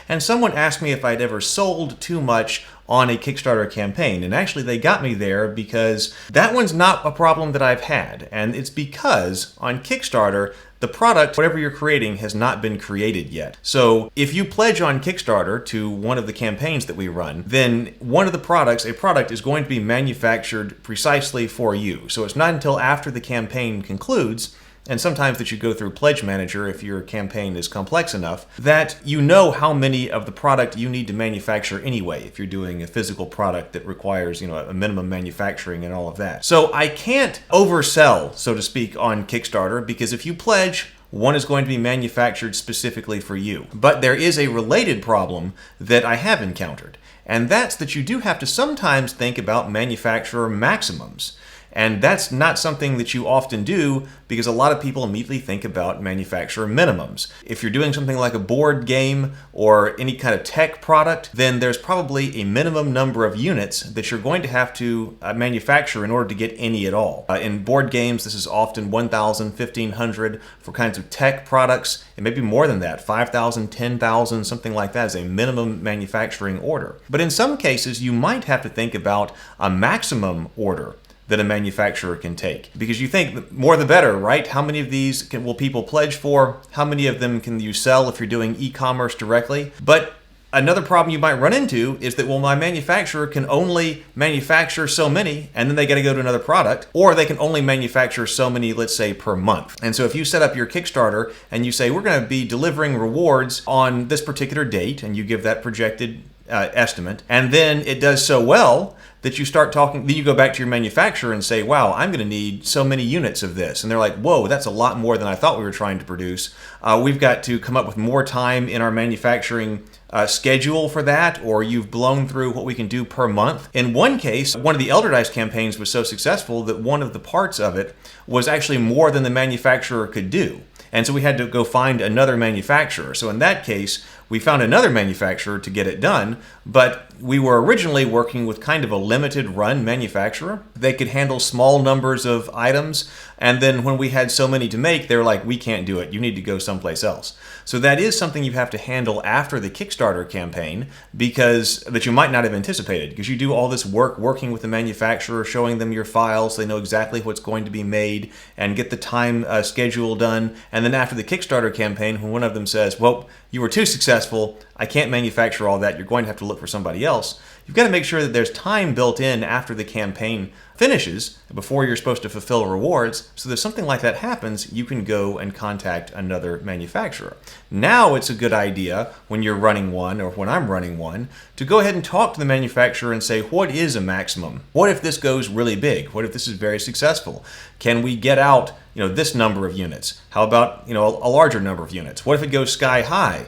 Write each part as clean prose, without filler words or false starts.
And someone asked me if I'd ever sold too much on a Kickstarter campaign. And actually they got me there because that one's not a problem that I've had. And it's because on Kickstarter, the product, whatever you're creating, has not been created yet. So if you pledge on Kickstarter to one of the campaigns that we run, then one of the products, a product, is going to be manufactured precisely for you. So it's not until after the campaign concludes, and sometimes that you go through Pledge Manager if your campaign is complex enough, that you know how many of the product you need to manufacture anyway, if you're doing a physical product that requires, a minimum manufacturing and all of that. So I can't oversell, so to speak, on Kickstarter, because if you pledge, one is going to be manufactured specifically for you. But there is a related problem that I have encountered, and that's that you do have to sometimes think about manufacturer maximums. And that's not something that you often do because a lot of people immediately think about manufacturer minimums. If you're doing something like a board game or any kind of tech product, then there's probably a minimum number of units that you're going to have to manufacture in order to get any at all. In board games, this is often 1,000, 1,500. For kinds of tech products, it may be more than that, 5,000, 10,000, something like that is a minimum manufacturing order. But in some cases, you might have to think about a maximum order that a manufacturer can take. Because you think the more the better, right? How many of these will people pledge for? How many of them can you sell if you're doing e-commerce directly? But another problem you might run into is that, well, my manufacturer can only manufacture so many, and then they got to go to another product, or they can only manufacture so many, let's say, per month. And so if you set up your Kickstarter and you say, we're going to be delivering rewards on this particular date, and you give that projected estimate, and then it does so well that you start talking, then you go back to your manufacturer and say, wow, I'm going to need so many units of this. And they're like, whoa, that's a lot more than I thought we were trying to produce. We've got to come up with more time in our manufacturing schedule for that, or you've blown through what we can do per month. In one case, one of the Elder Dice campaigns was so successful that one of the parts of it was actually more than the manufacturer could do. And so we had to go find another manufacturer. So in that case, we found another manufacturer to get it done, but we were originally working with kind of a limited run manufacturer. They could handle small numbers of items, and then when we had so many to make, they were like, we can't do it. You need to go someplace else. So that is something you have to handle after the Kickstarter campaign, because that you might not have anticipated, because you do all this work working with the manufacturer, showing them your files, so they know exactly what's going to be made, and get the time schedule done. And then after the Kickstarter campaign, when one of them says, well, you were too successful, I can't manufacture all that, you're going to have to look for somebody else, you've got to make sure that there's time built in after the campaign finishes, before you're supposed to fulfill rewards, so that if something like that happens, you can go and contact another manufacturer. Now it's a good idea, when you're running one, or when I'm running one, to go ahead and talk to the manufacturer and say, what is a maximum? What if this goes really big? What if this is very successful? Can we get out this number of units? How about a larger number of units? What if it goes sky high?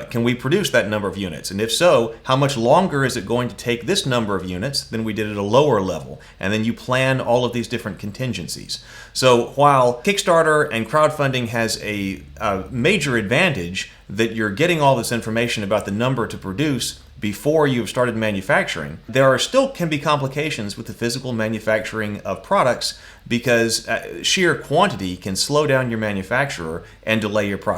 Can we produce that number of units? And if so, how much longer is it going to take this number of units than we did at a lower level? And then you plan all of these different contingencies. So while Kickstarter and crowdfunding has a major advantage that you're getting all this information about the number to produce before you've started manufacturing, there are still can be complications with the physical manufacturing of products, because sheer quantity can slow down your manufacturer and delay your product.